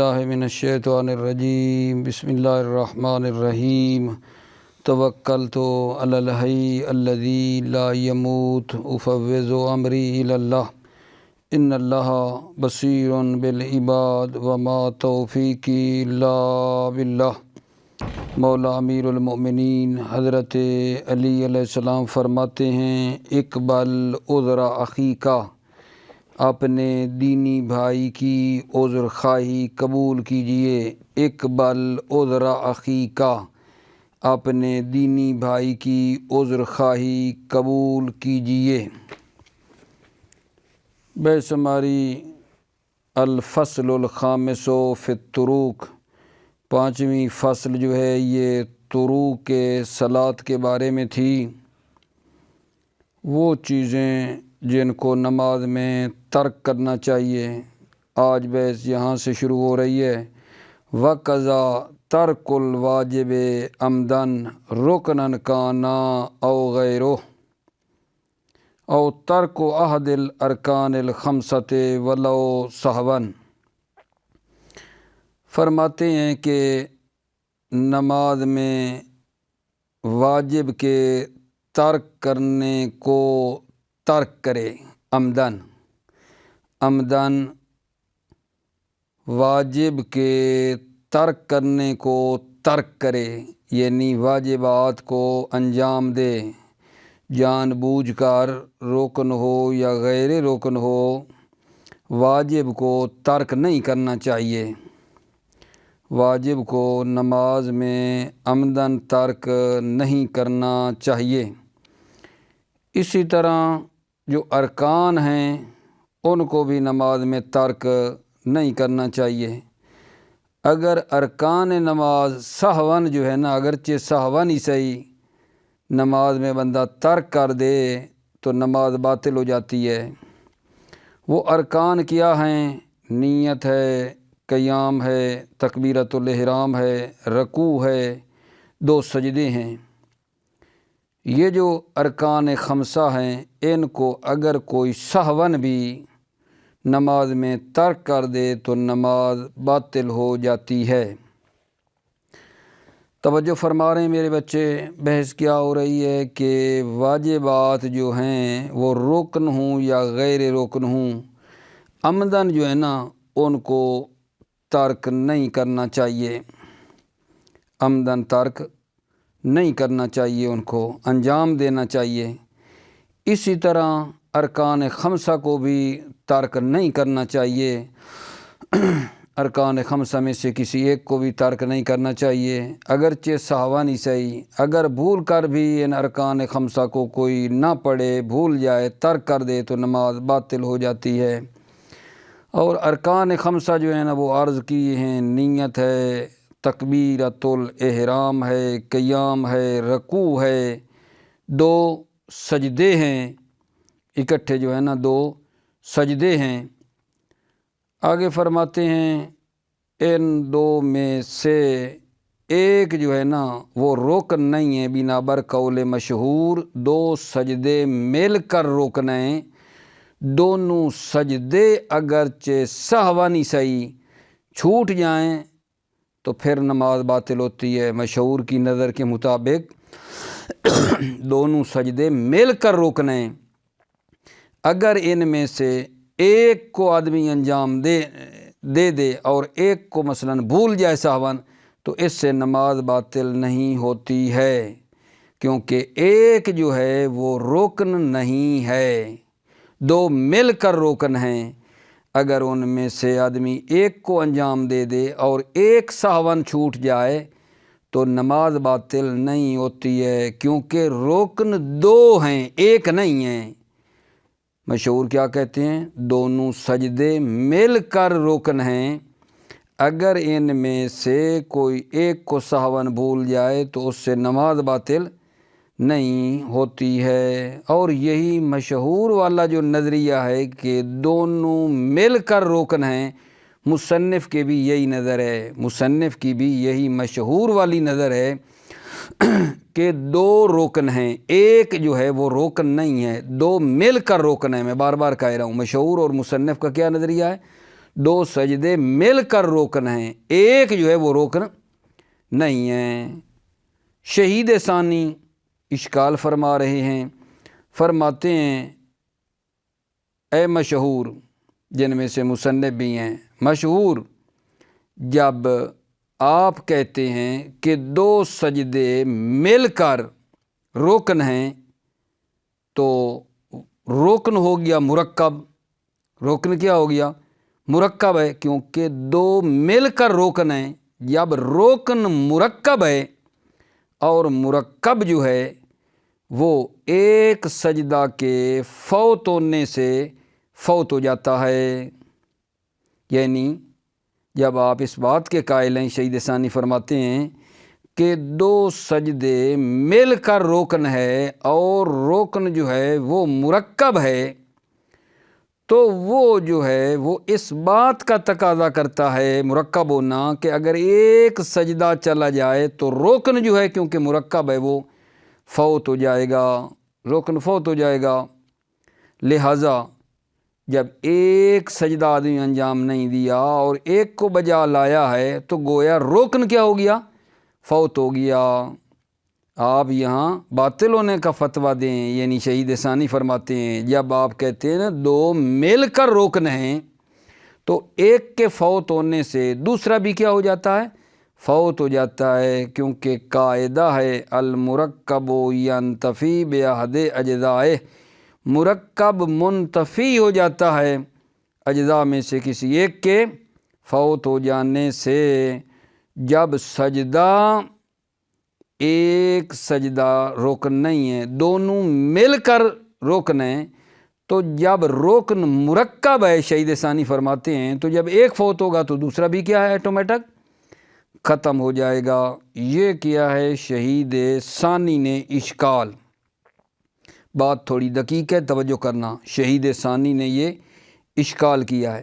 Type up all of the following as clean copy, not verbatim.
باللہ من الشیطان الرجیم بسم اللہ الرحمن الرحیم توکلت علی الحی الذی لا یموت افوض امری الی اللہ ان اللہ بصیر بالعباد وما توفیقی الا باللہ۔ مولا امیر المؤمنین حضرت علی علیہ السلام فرماتے ہیں، اقبل عذر اخیکا، اپنے دینی بھائی کی عذر خواہی قبول کیجئے۔ اقبل عذر اخیکا، اپنے دینی بھائی کی عذر خواہی قبول کیجئے۔ بحث ہماری الفصل الخامس فی الطروق، پانچویں فصل جو ہے یہ طروق کے صلاۃ کے بارے میں تھی۔ وہ چیزیں جن کو نماز میں ترک کرنا چاہیے، آج بحث یہاں سے شروع ہو رہی ہے۔ وَقَضَى تَرْكُ الْوَاجِبِ عَمْدًا رُكْنًا كَانَ أَوْ غَيْرُهُ أَوْ تَرْكُ أَحَدِ الْأَرْكَانِ الْخَمْسَةِ وَلَوْ سَهْوًا۔ فرماتے ہیں کہ نماز میں واجب کے ترک کرنے کو ترک کرے، عمدن واجب کے ترک کرنے کو ترک کرے، یعنی واجبات کو انجام دے، جان بوجھ کر رکن ہو یا غیر رکن ہو، واجب کو ترک نہیں کرنا چاہیے۔ واجب کو نماز میں عمدن ترک نہیں کرنا چاہیے۔ اسی طرح جو ارکان ہیں ان کو بھی نماز میں ترک نہیں کرنا چاہیے۔ اگر ارکان نماز سہون جو ہے نا، اگرچہ سہون ہی صحیح، نماز میں بندہ ترک کر دے تو نماز باطل ہو جاتی ہے۔ وہ ارکان کیا ہیں؟ نیت ہے، قیام ہے، تکبیرۃ الاحرام ہے، رکوع ہے، 2 سجدے ہیں۔ یہ جو ارکان خمسہ ہیں ان کو اگر کوئی سہون بھی نماز میں ترک کر دے تو نماز باطل ہو جاتی ہے۔ توجہ فرما رہے ہیں میرے بچے، بحث کیا ہو رہی ہے کہ واجبات جو ہیں وہ رکن ہوں یا غیر رکن ہوں، عمدن جو ہے نا ان کو ترک نہیں کرنا چاہیے، عمدن ترک نہیں کرنا چاہیے، ان کو انجام دینا چاہیے۔ اسی طرح ارکان خمسہ کو بھی ترک نہیں کرنا چاہیے۔ ارکان خمسہ میں سے کسی ایک کو بھی ترک نہیں کرنا چاہیے، اگرچہ سہون ہی صحیح۔ اگر بھول کر بھی ان ارکان خمسہ کو کوئی نہ پڑھے، بھول جائے، ترک کر دے تو نماز باطل ہو جاتی ہے۔ اور ارکان خمسہ جو ہیں نا وہ عرض کیے ہیں، نیت ہے، تکبیرۃ الاحرام ہے، قیام ہے، رکوع ہے، 2 سجدے ہیں، اکٹھے جو ہے نا 2 سجدے ہیں۔ آگے فرماتے ہیں ان 2 میں سے ایک جو ہے نا وہ رکن نہیں ہے، بنا بر قول مشہور 2 سجدے مل کر رکن ہیں۔ دونوں سجدے اگرچہ سہون صحیح چھوٹ جائیں تو پھر نماز باطل ہوتی ہے۔ مشہور کی نظر کے مطابق دونوں سجدے مل کر رکن ہیں، اگر ان میں سے ایک کو آدمی انجام دے اور ایک کو مثلا بھول جائے سہون، تو اس سے نماز باطل نہیں ہوتی ہے، کیونکہ ایک جو ہے وہ رکن نہیں ہے، 2 مل کر رکن ہیں۔ اگر ان میں سے آدمی ایک کو انجام دے اور ایک سہون چھوٹ جائے تو نماز باطل نہیں ہوتی ہے، کیونکہ رکن 2 ہیں، ایک نہیں ہیں۔ مشہور کیا کہتے ہیں؟ دونوں سجدے مل کر رکن ہیں، اگر ان میں سے کوئی ایک کو سہون بھول جائے تو اس سے نماز باطل نہیں ہوتی ہے۔ اور یہی مشہور والا جو نظریہ ہے کہ دونوں مل کر رکن ہیں، مصنف کے بھی یہی نظر ہے، مصنف کی بھی یہی مشہور والی نظر ہے کہ 2 رکن ہیں، ایک جو ہے وہ رکن نہیں ہے، 2 مل کر رکن ہے۔ میں بار بار کہہ رہا ہوں، مشہور اور مصنف کا کیا نظریہ ہے؟ دو سجدے مل کر روکن ہیں، ایک جو ہے وہ روکن نہیں ہے۔ شہید ثانی اشکال فرما رہے ہیں، فرماتے ہیں اے مشہور، جن میں سے مصنف بھی ہیں، مشہور جب آپ کہتے ہیں کہ دو سجدے مل کر روکن ہیں تو روکن ہو گیا مرکب۔ روکن کیا ہو گیا؟ مرکب ہے، کیونکہ دو مل کر روکن ہیں۔ جب روکن مرکب ہے اور مرکب جو ہے وہ ایک سجدہ کے فوت ہونے سے فوت ہو جاتا ہے، یعنی جب آپ اس بات کے قائل ہیں، شہید ثانی فرماتے ہیں کہ دو سجدے مل کر روکن ہے اور روکن جو ہے وہ مرکب ہے، تو وہ جو ہے وہ اس بات کا تقاضا کرتا ہے مرکب ہونا کہ اگر ایک سجدہ چلا جائے تو روکن جو ہے، کیونکہ مرکب ہے، وہ فوت ہو جائے گا، روکن فوت ہو جائے گا۔ لہٰذا جب ایک سجدہ آدمی انجام نہیں دیا اور ایک کو بجا لایا ہے تو گویا روکن کیا ہو گیا؟ فوت ہو گیا۔ آپ یہاں باطل ہونے کا فتویٰ دیں، یعنی شہید ثانی فرماتے ہیں جب آپ کہتے ہیں نا دو مل کر روکن ہیں تو ایک کے فوت ہونے سے دوسرا بھی کیا ہو جاتا ہے؟ فوت ہو جاتا ہے، کیونکہ قاعدہ ہے المرکب ینتفی باحد اجزائہ، مرکب منتفی ہو جاتا ہے اجزاء میں سے کسی ایک کے فوت ہو جانے سے۔ جب سجدہ ایک سجدہ روکن نہیں ہے، دونوں مل کر روکن ہیں، تو جب روکن مرکب ہے، شہید ثانی فرماتے ہیں، تو جب ایک فوت ہوگا تو دوسرا بھی کیا ہے؟ آٹومیٹک ختم ہو جائے گا۔ یہ کیا ہے شہید ثانی نے اشکال۔ بات تھوڑی دقیق ہے، توجہ کرنا، شہید ثانی نے یہ اشکال کیا ہے۔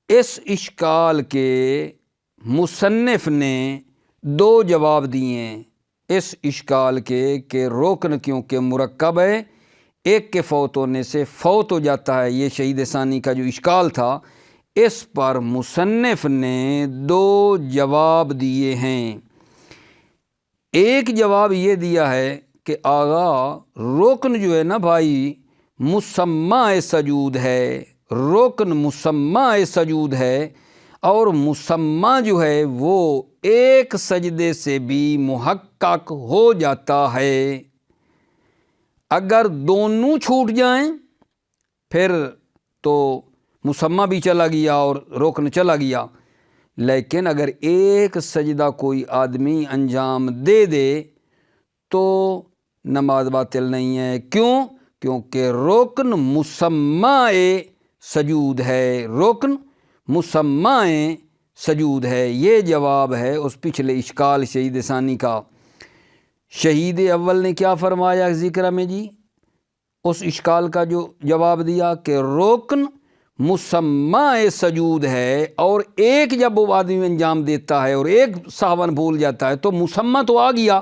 اس اشکال کے مصنف نے دو جواب دیے ہیں اس اشکال کے کہ روکن کیونکہ مرکب ہے، ایک کے فوت ہونے سے فوت ہو جاتا ہے، یہ شہید ثانی کا جو اشکال تھا، اس پر مصنف نے دو جواب دیے ہیں۔ ایک جواب یہ دیا ہے کہ آغا روکن جو ہے نا بھائی مسمع سجود ہے، روکن مسمع سجود ہے، اور مسمع جو ہے وہ ایک سجدے سے بھی محقق ہو جاتا ہے۔ اگر دونوں چھوٹ جائیں پھر تو مسمع بھی چلا گیا اور روکن چلا گیا، لیکن اگر ایک سجدہ کوئی آدمی انجام دے دے تو نماز باطل نہیں ہے۔ کیوں؟ کیونکہ روکن مسمع سجود ہے، روکن مسمع سجود ہے۔ یہ جواب ہے اس پچھلے اشکال شہید ثانی کا۔ شہید اول نے کیا فرمایا ذکر میں جی؟ اس اشکال کا جو جواب دیا کہ روکن مسمع سجود ہے، اور ایک جب وہ آدمی انجام دیتا ہے اور ایک سہون بھول جاتا ہے تو مسمع تو آ گیا،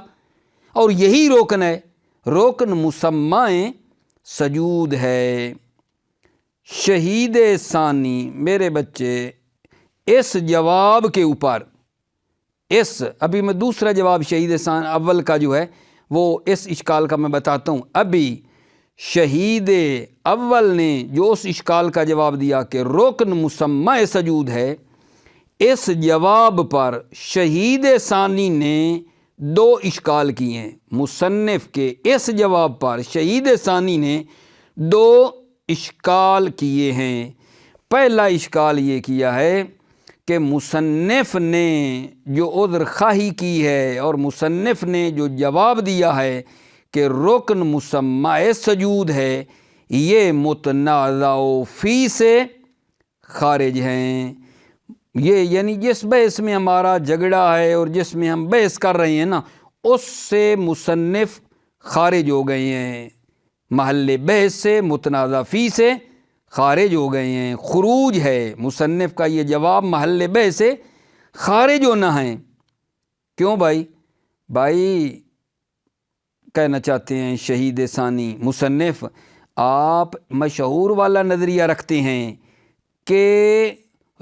اور یہی روکن ہے، روکن مسمع سجود ہے۔ شہید ثانی میرے بچے اس جواب کے اوپر، ابھی میں دوسرا جواب شہید ثانی اول کا جو ہے وہ اس اشکال کا میں بتاتا ہوں۔ ابھی شہید اول نے جو اس اشکال کا جواب دیا کہ روکن مسمع سجود ہے، اس جواب پر شہید ثانی نے دو اشکال کیے ہیں۔ مصنف کے اس جواب پر شہید ثانی نے دو اشکال کیے ہیں۔ پہلا اشکال یہ کیا ہے کہ مصنف نے جو عذر خواہی کی ہے اور مصنف نے جو جواب دیا ہے کہ رکن مسمع سجود ہے، یہ متنازع فی سے خارج ہیں۔ یہ یعنی جس بحث میں ہمارا جھگڑا ہے اور جس میں ہم بحث کر رہے ہیں نا، اس سے مصنف خارج ہو گئے ہیں، محل بحث سے، متنازع فی سے خارج ہو گئے ہیں۔ خروج ہے مصنف کا یہ جواب، محل بحث سے خارج ہونا ہے۔ کیوں بھائی کہنا چاہتے ہیں شہید ثانی مصنف، آپ مشہور والا نظریہ رکھتے ہیں کہ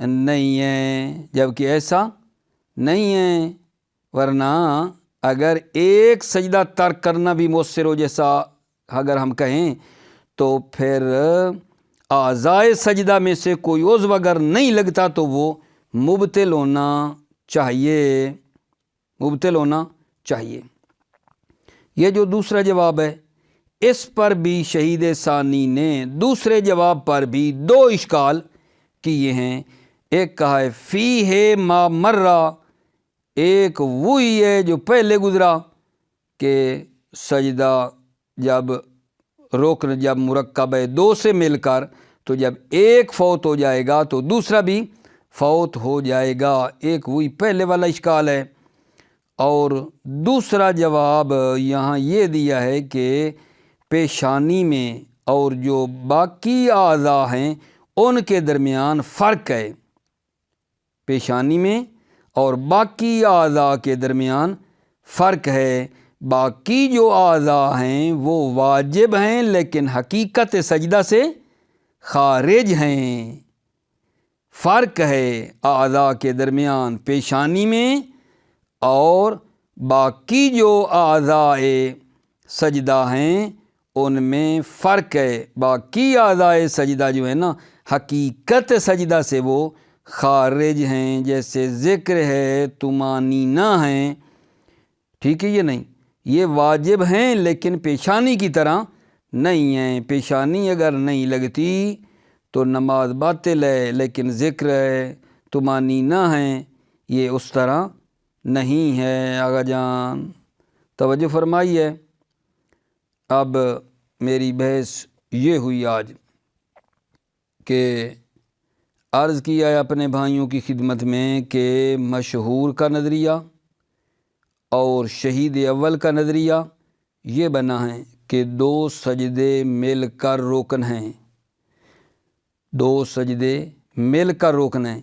نہیں ہے، جبکہ ایسا نہیں ہے، ورنہ اگر ایک سجدہ ترک کرنا بھی مؤثر ہو، جیسا اگر ہم کہیں، تو پھر اعضائے سجدہ میں سے کوئی عضو اگر نہیں لگتا تو وہ مبطل ہونا چاہیے، مبطل ہونا چاہیے۔ یہ جو دوسرا جواب ہے، اس پر بھی شہید ثانی نے دوسرے جواب پر بھی دو اشکال کیے ہیں۔ ایک کہا ہے فی ہے ما مرہ، ایک وہی ہے جو پہلے گزرا کہ سجدہ جب رکن جب مرکب ہے دو سے مل کر، تو جب ایک فوت ہو جائے گا تو دوسرا بھی فوت ہو جائے گا، ایک وہی پہلے والا اشکال ہے۔ اور دوسرا جواب یہاں یہ دیا ہے کہ پیشانی میں اور جو باقی اعضاء ہیں ان کے درمیان فرق ہے، پیشانی میں اور باقی اعضاء کے درمیان فرق ہے، باقی جو اعضاء ہیں وہ واجب ہیں لیکن حقیقت سجدہ سے خارج ہیں، فرق ہے اعضاء کے درمیان پیشانی میں اور باقی جو اعضاء سجدہ ہیں ان میں فرق ہے، باقی اعضاء سجدہ جو ہے نا حقیقت سجدہ سے وہ خارج ہیں، جیسے ذکر ہے، طمانینہ ہیں، ٹھیک ہے، یہ نہیں، یہ واجب ہیں لیکن پیشانی کی طرح نہیں ہیں، پیشانی اگر نہیں لگتی تو نماز باطل ہے، لیکن ذکر ہے، طمانینہ ہیں، یہ اس طرح نہیں ہے۔ آغا جان توجہ فرمائیے۔ اب میری بحث یہ ہوئی آج کہ عرض کیا ہے اپنے بھائیوں کی خدمت میں کہ مشہور کا نظریہ اور شہید اول کا نظریہ یہ بنا ہے کہ دو سجدے مل کر رکن ہیں، دو سجدے مل کر رکن ہیں،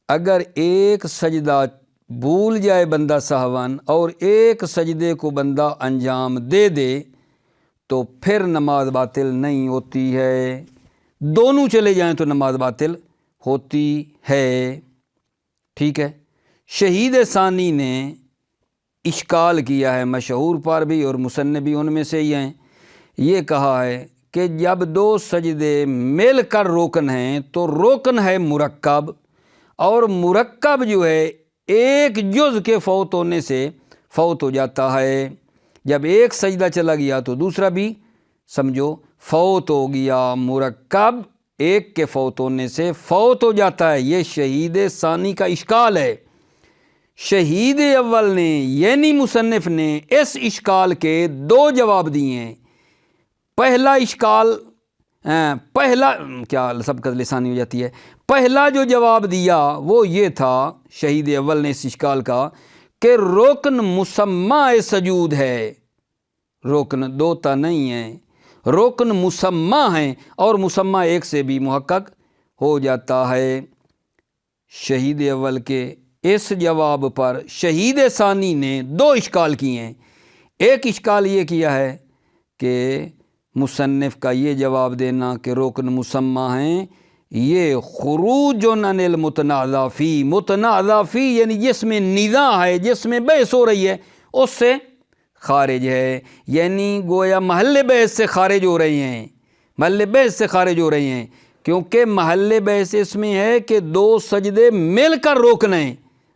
اگر ایک سجدہ بھول جائے بندہ سہون اور ایک سجدے کو بندہ انجام دے دے تو پھر نماز باطل نہیں ہوتی ہے، دونوں چلے جائیں تو نماز باطل ہوتی ہے، ٹھیک ہے۔ شہید ثانی نے اشکال کیا ہے مشہور پر بھی اور مصنف بھی ان میں سے ہی ہیں، یہ کہا ہے کہ جب دو سجدے مل کر رکن ہیں تو رکن ہے مرکب، اور مرکب جو ہے ایک جز کے فوت ہونے سے فوت ہو جاتا ہے، جب ایک سجدہ چلا گیا تو دوسرا بھی سمجھو فوت ہو گیا، مرکب ایک کے فوت ہونے سے فوت ہو جاتا ہے، یہ شہید ثانی کا اشکال ہے۔ شہید اول نے یعنی مصنف نے اس اشکال کے دو جواب دیے ہیں۔ پہلا اشکال پہلا کیا سبقت لسانی ہو جاتی ہے، پہلا جو جواب دیا وہ یہ تھا شہید اول نے اس اشکال کا کہ رکن مسمى سجود ہے، رکن دو تا نہیں ہے، رکن مسمى ہیں اور مسمى ایک سے بھی محقق ہو جاتا ہے۔ شہید اول کے اس جواب پر شہید ثانی نے دو اشکال کیے ہیں، ایک اشکال یہ کیا ہے کہ مصنف کا یہ جواب دینا کہ رکن مسمى ہیں یہ خروج عن المتنازع فی، متنازع فی یعنی جس میں نزاع ہے، جس میں بحث ہو رہی ہے اس سے خارج ہے، یعنی گویا محل بحث سے خارج ہو رہے ہیں، محل بحث سے خارج ہو رہے ہیں، کیونکہ محل بحث اس میں ہے کہ دو سجدے مل کر روکن ہیں،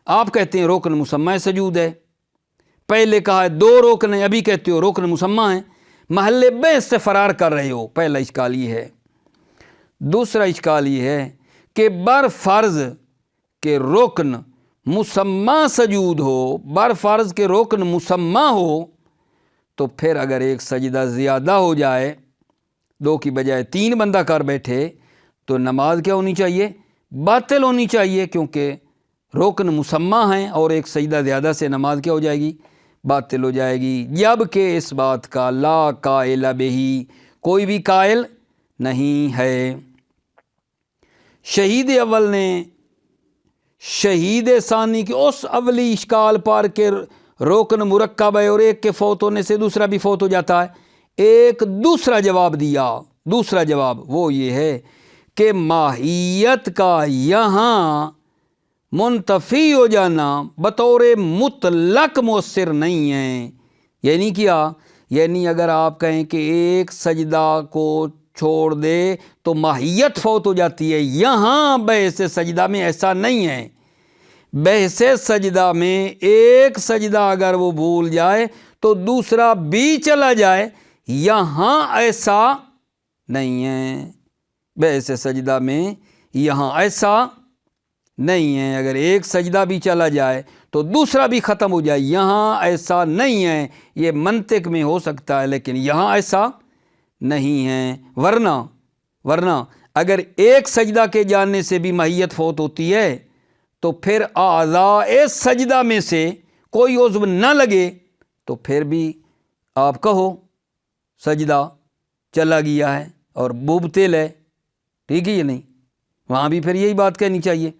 آپ کہتے ہیں رکن مسمى سجود ہے، پہلے کہا ہے دو رکن ہیں، ابھی کہتے ہو رکن مسمى ہیں، محل بحث سے فرار کر رہے ہو، پہلا اشکال یہ ہے۔ دوسرا اشکال یہ ہے کہ بر فرض کہ رکن مسمى سجود ہو، بر فرض کہ رکن مسمى ہو تو پھر اگر ایک سجدہ زیادہ ہو جائے، دو کی بجائے تین بندہ کر بیٹھے تو نماز کیا ہونی چاہیے؟ باطل ہونی چاہیے، کیونکہ رکن مسمى ہیں اور ایک سجدہ زیادہ سے نماز کیا ہو جائے گی؟ باطل ہو جائے گی، جبکہ اس بات کا لا قائل بہی کوئی بھی قائل نہیں ہے۔ شہید اول نے شہید ثانی کے اس اولی اشکال پر کہ رکن مرکب ہے اور ایک کے فوت ہونے سے دوسرا بھی فوت ہو جاتا ہے، ایک دوسرا جواب دیا، دوسرا جواب وہ یہ ہے کہ ماہیت کا یہاں منتفی ہو جانا بطور مطلق مؤثر نہیں ہے۔ یعنی کیا؟ یعنی اگر آپ کہیں کہ ایک سجدہ کو چھوڑ دے تو ماہیت فوت ہو جاتی ہے، یہاں بحث سجدہ میں ایسا نہیں ہے۔ بحث سجدہ میں ایک سجدہ اگر وہ بھول جائے تو دوسرا بھی چلا جائے، یہاں ایسا نہیں ہے۔ بحث سجدہ میں یہاں ایسا نہیں ہے، اگر ایک سجدہ بھی چلا جائے تو دوسرا بھی ختم ہو جائے، یہاں ایسا نہیں ہے۔ یہ منطق میں ہو سکتا ہے لیکن یہاں ایسا نہیں ہے۔ ورنہ اگر ایک سجدہ کے جانے سے بھی ماہیت فوت ہوتی ہے تو پھر اعضاء سجدہ میں سے کوئی عضو نہ لگے تو پھر بھی آپ کہو سجدہ چلا گیا ہے اور مبطل ہے، ٹھیک ہے یا نہیں؟ وہاں بھی پھر یہی بات کہنی چاہیے۔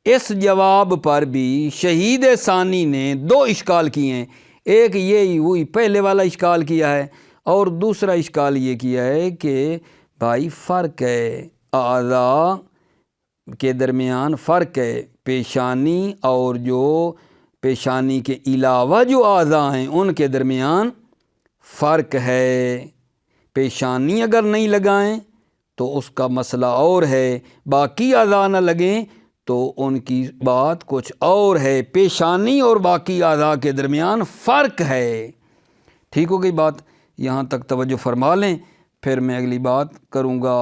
اس جواب پر بھی شہید ثانی نے دو اشکال کیے ہیں، ایک یہی وہی پہلے والا اشکال کیا ہے اور دوسرا اشکال یہ کیا ہے کہ بھائی فرق ہے، اعضاء کے درمیان فرق ہے، پیشانی اور جو پیشانی کے علاوہ جو اعضاء ہیں ان کے درمیان فرق ہے۔ پیشانی اگر نہیں لگائیں تو اس کا مسئلہ اور ہے، باقی اعضاء نہ لگیں تو ان کی بات کچھ اور ہے۔ پیشانی اور باقی اعضاء کے درمیان فرق ہے۔ ٹھیک ہو گئی بات؟ یہاں تک توجہ فرما لیں، پھر میں اگلی بات کروں گا۔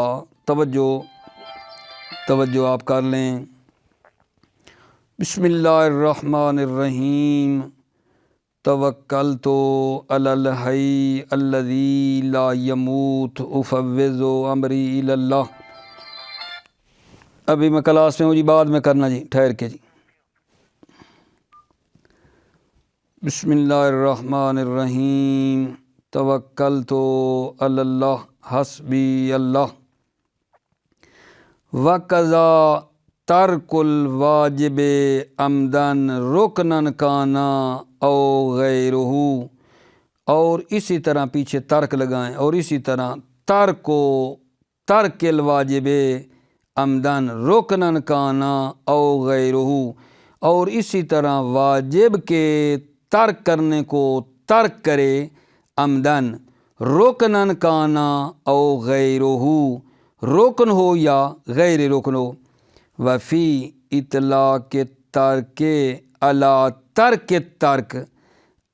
توجہ آپ کر لیں۔ بسم اللہ الرحمن الرحیم۔ توکلت علی الحی الذی لا یموت افوض امری الی اللہ۔ ابھی میں کلاس میں ہوں جی، بعد میں کرنا جی، ٹھہر کے جی۔ بسم اللہ الرحمن الرحیم۔ توکلت علی اللہ حسبی اللہ۔ وقضا ترک الواجب عمدن رکنن کانا او غیرہ، اور اسی طرح پیچھے ترک لگائیں، اور اسی طرح ترک الواجب عمدن رکنن کانا او غیرہ، اور اسی طرح واجب کے ترک کرنے کو ترک کرے عمدن، رکنن کانا او غیرہ، رکن ہو یا غیر رکن ہو۔ وفی اطلاق ترک علی ترک ترک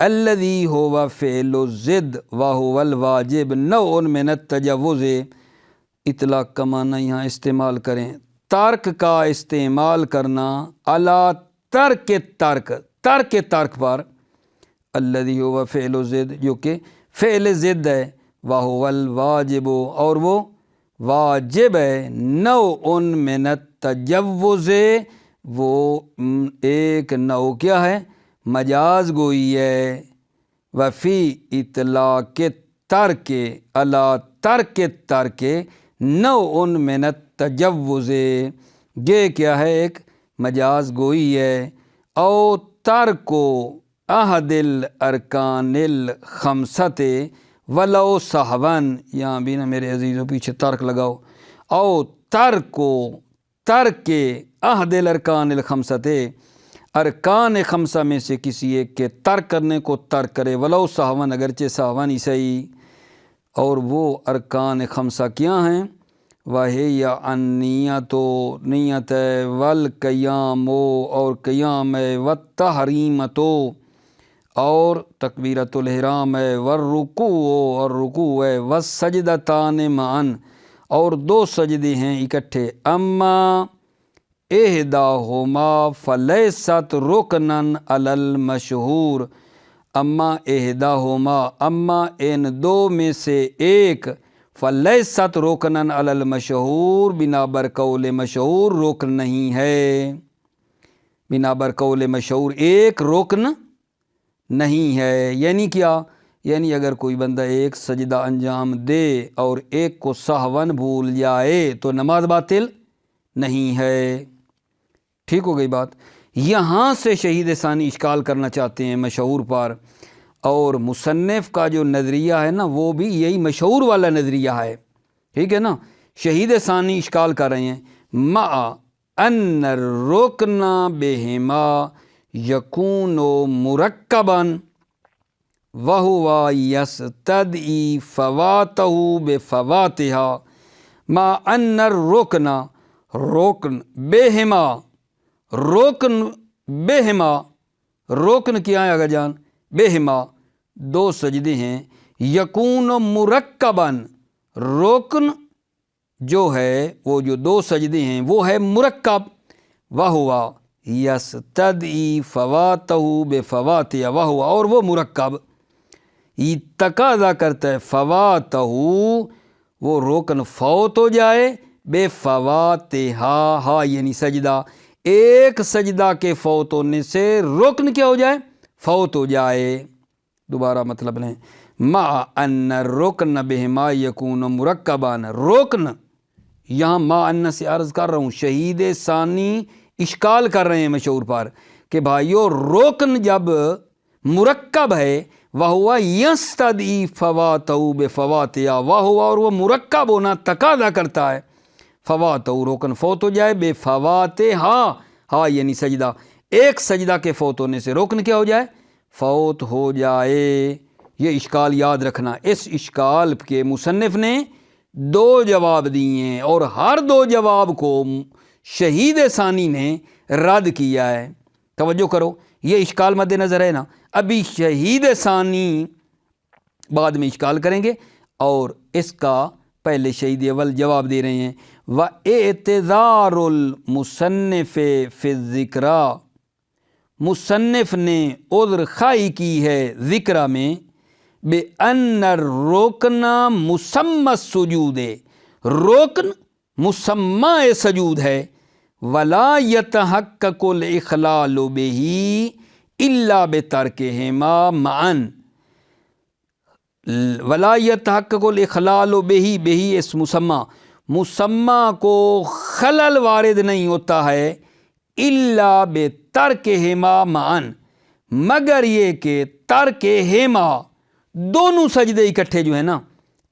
الذی ہوا فعل الضد وہو الواجب نوع من التجوز۔ اطلاق کا معنی یہاں استعمال کریں، ترک کا استعمال کرنا علی ترک ترک پر، الذی ہوا فعل الضد جو کہ فعل ضد ہے، وہو الواجب اور وہ واجب ہے، نوع من التجوز وہ ایک نوع کیا ہے؟ مجاز گوئی ہے۔ وفی اطلاق ترک علی ترک ترک نوع من التجوز، یہ کیا ہے؟ ایک مجاز گوئی ہے۔ او ترک احد الارکان الخمسۃ ولو سہون، یہاں بھی نا میرے عزیزوں پیچھے ترک لگاؤ۔ او ترک احد الارکان الخمسۃ، ارکان خمسہ میں سے کسی ایک کے ترک کرنے کو ترک کرے، ولو سہون اگرچہ سہون ہی صحیح۔ اور وہ ارکان خمسہ کیا ہیں؟ وہی النیت، نیت ہے، والقیام اور قیام ہے، والتحریمۃ اور تکبیرۃ الاحرام ہے، والرکوع اور رکوع ہے، والسجدتان معاً اور دو سجدے ہیں اکٹھے۔ اما احداہما فلیست رکنن علی المشہور، اما احداہما اما ان دو میں سے ایک، فلیست رکنن علی المشہور بنا بر قول مشہور رکن نہیں ہے، بنا بر قول مشہور ایک رکن نہیں ہے۔ یعنی کیا؟ یعنی اگر کوئی بندہ ایک سجدہ انجام دے اور ایک کو سہون بھول جائے تو نماز باطل نہیں ہے۔ ٹھیک ہو گئی بات؟ یہاں سے شہید ثانی اشکال کرنا چاہتے ہیں مشہور پر، اور مصنف کا جو نظریہ ہے نا وہ بھی یہی مشہور والا نظریہ ہے، ٹھیک ہے نا؟ شہید ثانی اشکال کر رہے ہیں ما ان الرکن بہما یکون مرکبا وہو یستدعی فواتہ بفواتہا ما ان الرکن رکن بہما رکن کیا ہے آگا جان بہما دو سجدے ہیں یکون مرکباً رکن جو ہے وہ جو دو سجدے ہیں وہ ہے مرکب وہوا یستدعی فواتہ بفواتہ وہوا اور وہ مرکب یہ تقاضا کرتا ہے فواتہ وہ رکن فوت ہو جائے بے فواتہا ہا یعنی سجدہ ایک سجدہ کے فوت ہونے سے رکن کیا ہو جائے فوت ہو جائے دوبارہ مطلب لیں ما ان رکن بہما یکون مرکبان رکن یہاں ما ان سے عرض کر رہا ہوں شہید ثانی اشکال کر رہے ہیں مشہور پر کہ بھائیو رکن جب مرکب ہے وہوا یستدعی فواتہ بفواتہا وہوا اور وہ مرکب ہونا تقاضا کرتا ہے فواتہ رکن فوت ہو جائے بے فواتہا ہا یعنی سجدہ ایک سجدہ کے فوت ہونے سے رکن کیا ہو جائے فوت ہو جائے یہ اشکال یاد رکھنا اس اشکال کے مصنف نے دو جواب دیے ہیں اور ہر دو جواب کو شہید ثانی نے رد کیا ہے توجہ کرو یہ اشکال مد نظر ہے نا ابھی شہید ثانی بعد میں اشکال کریں گے اور اس کا پہلے شہید اول جواب دے رہے ہیں وَاعْتِذَارُ الْمُصَنِّفِ فِي الذِّكْرَى مصنف نے عذر خواہی کی ہے ذکرہ میں بِأَنَّ الرُّكْنَ مُسَمَّى السُّجُودِ رکن مسمى سجود ہے وَلَا يَتَحَقَّقُ الْإِخْلَالُ بِهِ إِلَّا بِتَرْكِهِمَا مَعًا وَلَا يَتَحَقَّقُ الْإِخْلَالُ بِهِ اس مسمى کو خلل وارد نہیں ہوتا ہے الا بترکہما معًا مگر یہ کہ ترکہما دونوں سجدے اکٹھے جو ہیں نا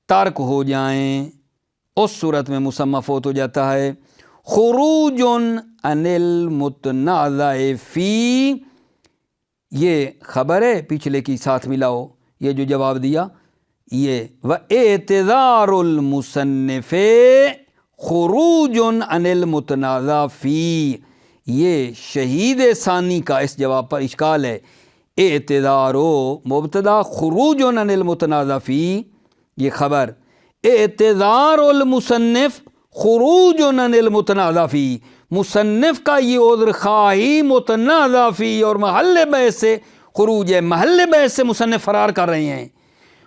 ترک ہو جائیں اس صورت میں مسمى فوت ہو جاتا ہے خروج عن المتنازع فی یہ خبر ہے پچھلے کی ساتھ ملاؤ یہ جو جواب دیا یہ وَاعْتِذَارُ الْمُصَنِّفِ خُرُوجٌ عَنِ الْمُتَنَازَعِ فِي یہ شہید ثانی کا اس جواب پر اشکال ہے اعتذار مبتدا خروج عن المتنازع فی یہ خبر اعتذار المصنف خروج عن المتنازع فی مصنف کا یہ عذر خواہی متنازع فی اور محل بحث سے خروج ہے محل بحث سے مصنف فرار کر رہے ہیں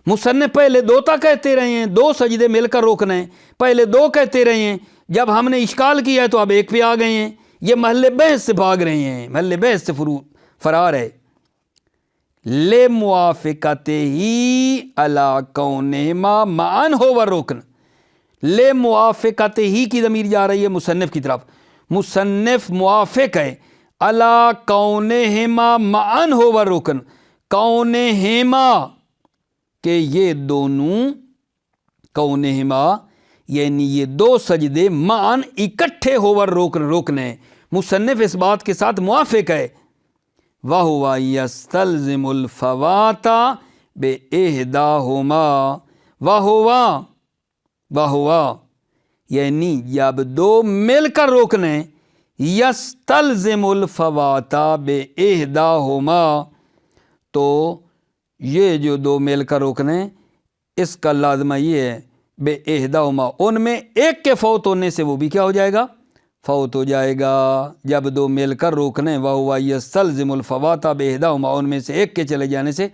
مصنف پہلے دو تا کہتے رہے ہیں دو سجدے مل کر روکنا ہے پہلے دو کہتے رہے ہیں جب ہم نے اشکال کیا ہے تو اب ایک پہ آ گئے ہیں یہ محل بحث سے بھاگ رہے ہیں محل بحث سے فرار ہے لے موافقت ہی علی کونہما معًا ہو رکن لے موافقت ہی کی ضمیر جا رہی ہے مصنف کی طرف مصنف موافق ہے علی کونہما معًا ہو رکن کونہما کہ یہ دونوں کونہما یعنی یہ دو سجدے معًا اکٹھے ہو روکنے مصنف اس بات کے ساتھ موافق ہے وَهُوَ يَسْتَلْزِمُ الْفَوَاتَ بِإِحْدَاهُمَا وَهُوَ یعنی جب دو مل کر روکنے يَسْتَلْزِمُ الْفَوَاتَ بِإِحْدَاهُمَا تو یہ جو دو مل کر روکنے اس کا لازمہ یہ ہے بِإِحْدَاهُمَا ان میں ایک کے فوت ہونے سے وہ بھی کیا ہو جائے گا فوت ہو جائے گا جب دو مل کر روکنے وَهُوَ يَسْتَلْزِمُ الْفَوَاتَ بِإِحْدَاهُمَا ان میں سے ایک کے چلے جانے سے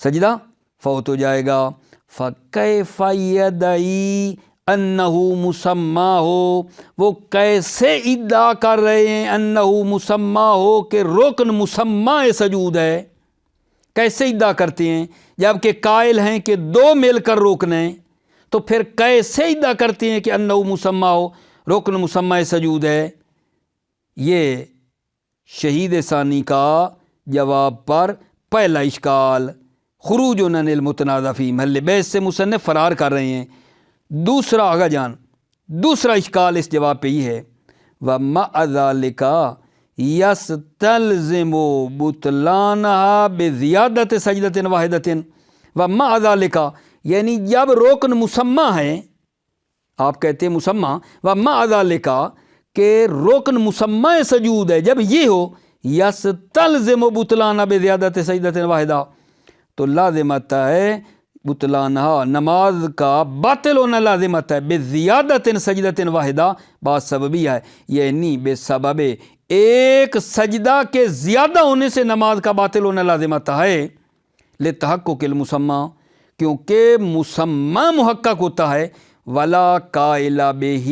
سجدہ فوت ہو جائے گا فَكَيْفَ يَدَعِي أَنَّهُ مُسَمَّى ہو وہ کیسے ادعا کر رہے ہیں أَنَّهُ مُسَمَّى ہو کہ رکن مسمى سجود ہے کیسے ادعا کرتے ہیں جبکہ قائل ہیں کہ دو مل کر روکنے تو پھر کیسے ادعا کرتے ہیں کہ أَنَّهُ مُسَمَّى ہو رکن مسمى سجود ہے یہ شہید ثانی کا جواب پر پہلا اشکال خروج عن المتنازع فی محل بحث سے مصنف فرار کر رہے ہیں دوسرا آگا جان دوسرا اشکال اس جواب پہ یہ ہے وَمَعَ ذَلِكَ يَسْتَلْزِمُ بُطْلَانَهَا بِزِيَادَةِ سَجْدَةٍ وَاحِدَةٍ وَمَعَ ذَلِكَ یعنی جب رکن مسمى ہے، آپ کہتے ہیں مسمى، وَمَعَ ذَلِكَ کہ رکن مسمى سجود ہے، جب یہ ہو يَسْتَلْزِمُ بُطْلَانَهَا بِزِيَادَةِ سَجْدَةٍ وَاحِدَةٍ تو لازم آتا ہے بطلانہا نماز کا باطل ہونا لازم آتا ہے بزیادت سجدت واحدہ بات سببی ہے، یعنی بے سبب ایک سجدہ کے زیادہ ہونے سے نماز کا باطل ہونا لازم آتا ہے لتحقق المسمى کیونکہ مسمى محقق ہوتا ہے ولا قائل بہ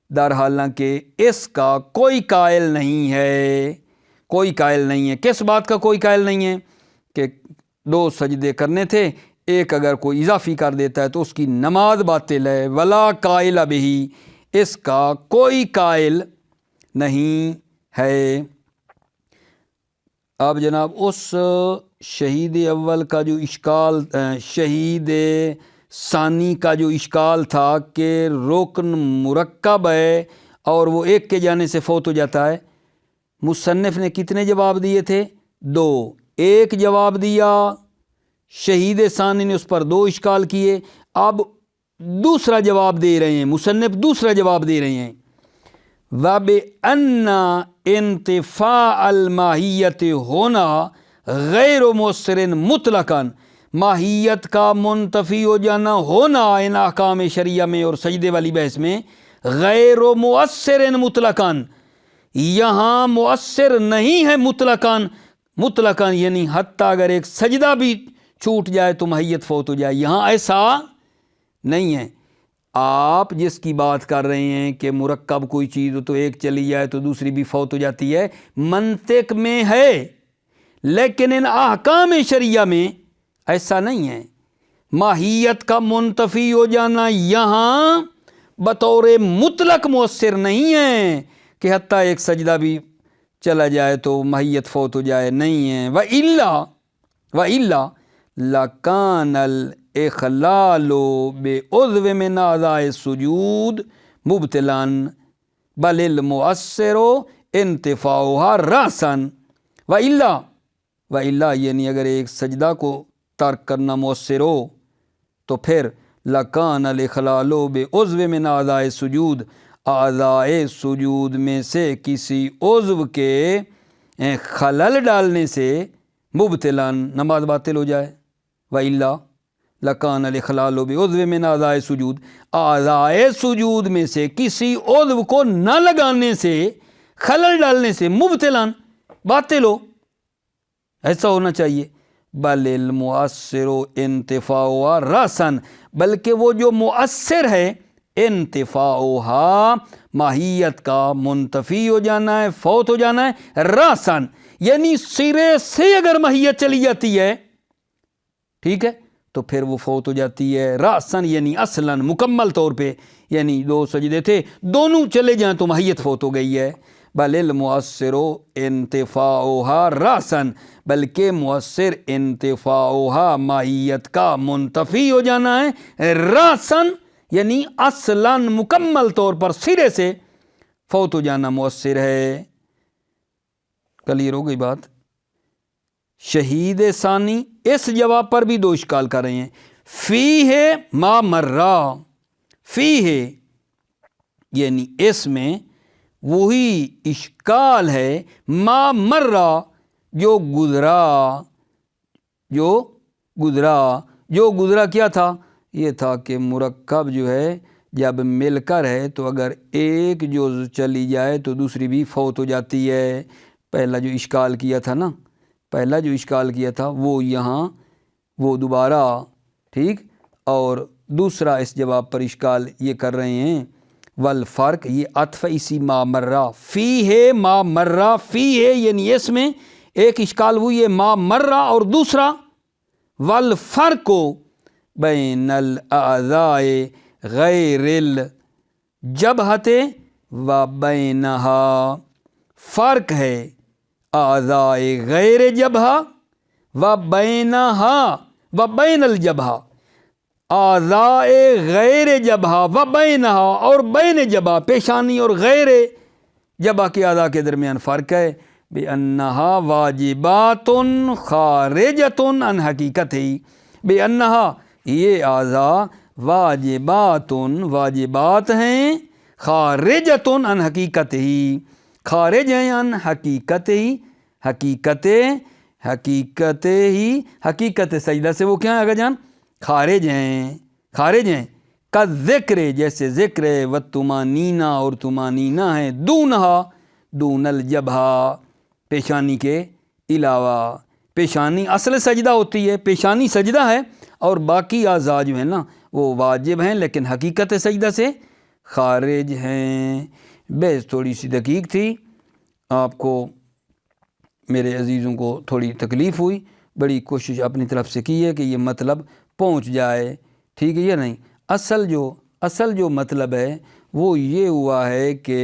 در حالانکہ اس کا کوئی قائل نہیں ہے، کوئی قائل نہیں ہے۔ کس بات کا کوئی قائل نہیں ہے؟ کہ 2 سجدے کرنے تھے، ایک اگر کوئی اضافی کر دیتا ہے تو اس کی نماز باطل ہے، ولا قائل بہ اس کا کوئی قائل نہیں ہے۔ اب جناب اس شہید اول کا جو اشکال، شہید ثانی کا جو اشکال تھا کہ رکن مرکب ہے اور وہ ایک کے جانے سے فوت ہو جاتا ہے، مصنف نے کتنے جواب دیے تھے؟ 2۔ ایک جواب دیا، شہید ثانی نے اس پر 2 اشکال کیے، اب دوسرا جواب دے رہے ہیں، مصنف دوسرا جواب دے رہے ہیں وَبِأَنَّ انتفاع الماہیت ہونا غیر مؤثر مطلقاً ماہیت کا منتفی ہو جانا ہونا ان احکام شریعہ میں اور سجدے والی بحث میں غیر مؤثر مطلقاً یہاں مؤثر نہیں ہے مطلقاً یعنی حتیٰ اگر ایک سجدہ بھی چھوٹ جائے تو ماہیت فوت ہو جائے، یہاں ایسا نہیں ہے۔ آپ جس کی بات کر رہے ہیں کہ مرکب کوئی چیز ہو تو ایک چلی جائے تو دوسری بھی فوت ہو جاتی ہے، منطق میں ہے، لیکن ان احکام شریعہ میں ایسا نہیں ہے۔ ماہیت کا منتفی ہو جانا یہاں بطور مطلق مؤثر نہیں ہے کہ حتیٰ ایک سجدہ بھی چلا جائے تو ماہیت فوت ہو جائے، نہیں ہے۔ وَإِلَّا لَكَانَ الْإِخْلَالُ بِعُضْوٍ مِنْ أَعْضَاءِ السُّجُودِ مُبْطِلًا بَلِ الْمُؤَثِّرُ انتفاعُهَا رَأْسًا وَإِلَّا یعنی اگر ایک سجدہ کو ترک کرنا مؤثر ہو تو پھر لَكَانَ الْإِخْلَالُ بِعُضْوٍ مِنْ أَعْضَاءِ السُّجُودِ اعضائے سجود میں سے کسی عضو کے خلل ڈالنے سے مبطلاً نماز باطل ہو جائے۔ وَإِلَّا لَكَانَ الْإِخْلَالُ بِعُضْوٍ مِنْ أَعْضَاءِ السُّجُودِ اعضائے سجود میں سے کسی عضو کو نہ لگانے سے، خلل ڈالنے سے مبطلاً باطل ہو، ایسا ہونا چاہیے۔ بل المؤثر انتفاعها رأساً بلکہ وہ جو مؤثر ہے انتفاعها ماہیت کا منتفی ہو جانا ہے، فوت ہو جانا ہے، رأساً یعنی سرے سے اگر ماہیت چلی جاتی ہے، ٹھیک ہے، تو پھر وہ فوت ہو جاتی ہے۔ رأساً یعنی اصلاً مکمل طور پہ، یعنی 2 سجدے تھے، دونوں چلے جائیں تو ماہیت فوت ہو گئی ہے۔ بل المؤثر انتفاعها رأساً بلکہ مؤثر انتفاعها ماہیت کا منتفی ہو جانا ہے، رأساً یعنی اصلاً مکمل طور پر سرے سے فوت ہو جانا مؤثر ہے۔ کلیئر ہو گئی بات؟ شہید ثانی اس جواب پر بھی 2 اشکال کر رہے ہیں۔ فیہ ما مرہ، فیہ یعنی اس میں وہی اشکال ہے ما مرہ جو گزرا کیا تھا؟ یہ تھا کہ مرکب جو ہے جب مل کر ہے تو اگر ایک جز چلی جائے تو دوسری بھی فوت ہو جاتی ہے۔ پہلا جو اشکال کیا تھا وہ یہاں وہ دوبارہ، ٹھیک، اور دوسرا اس جواب پر اشکال یہ کر رہے ہیں والفرق، یہ عطف اسی ما مرہ، فی ہے ما مرہ، فی ہے یعنی اس میں ایک اشکال ہوئی ہے ما مرہ، اور دوسرا والفرق بین الاعضاء غیر الجبہۃ و بینہا، فرق ہے اعضاء غیر جبہہ و بینہا و بین الجبہہ، اعضاء غیر جبہہ و بینہا، اور بین جبہہ پیشانی اور غیر جبہہ کے اعضاء کے درمیان فرق ہے، بِأَنَّهَا وَاجِبَاتٌ خَارِجَةٌ عَنْ حَقِیقَتِهِ، بِأَنَّهَا یہ اعضاء واجبات ہیں، خارجۃ عن حقیقتہ، خارج ہیں عن حقیقت حقیقت سجدہ سے وہ کیا ہے آگا جان؟ خارج ہیں کا ذکر جیسے ذکر ہے، والطمانینہ اور طمانینہ ہے، دونہا دون الجبہہ پیشانی کے علاوہ، پیشانی اصل سجدہ ہوتی ہے، پیشانی سجدہ ہے اور باقی اعضاء جو ہیں نا وہ واجب ہیں لیکن حقیقت سجدہ سے خارج ہیں۔ بحث تھوڑی سی دقیق تھی، آپ کو میرے عزیزوں کو تھوڑی تکلیف ہوئی، بڑی کوشش اپنی طرف سے کی ہے کہ یہ مطلب پہنچ جائے، ٹھیک ہے یا نہیں؟ اصل جو مطلب ہے وہ یہ ہوا ہے کہ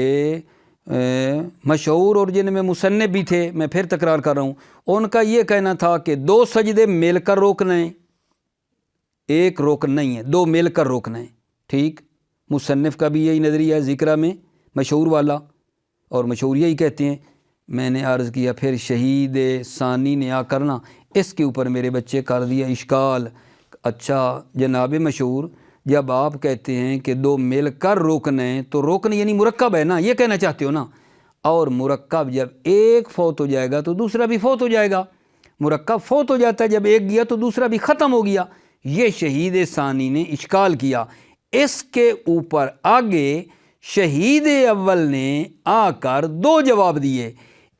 مشہور اور جن میں مصنف بھی تھے، میں پھر تکرار کر رہا ہوں، ان کا یہ کہنا تھا کہ دو سجدے مل کر روکنا ہے، ایک روکن نہیں ہے، دو مل کر روکنا ہے، ٹھیک؟ مصنف کا بھی یہی نظریہ ہے ذکرہ میں، مشہور والا، اور مشہور یہی کہتے ہیں۔ میں نے عرض کیا پھر شہید ثانی نے آ کرنا اس کے اوپر میرے بچے کر دیا اشکال۔ اچھا جناب مشہور، جب آپ کہتے ہیں کہ دو مل کر روکنا ہے تو روکنا یعنی مرکب ہے نا، یہ کہنا چاہتے ہو نا، اور مرکب جب ایک فوت ہو جائے گا تو دوسرا بھی فوت ہو جائے گا، مرکب فوت ہو جاتا ہے جب ایک گیا تو دوسرا بھی ختم ہو گیا۔ یہ شہید ثانی نے اشکال کیا، اس کے اوپر آگے شہید اول نے آ کر دو جواب دیے،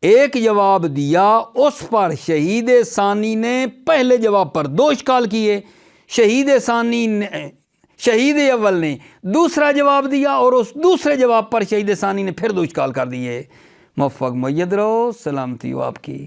ایک جواب دیا اس پر شہید ثانی نے پہلے جواب پر دو اشکال کیے، شہید اول نے دوسرا جواب دیا اور اس دوسرے جواب پر شہید ثانی نے پھر دو اشکال کر دیے۔ موفق مید رہو، سلامتی ہو آپ کی۔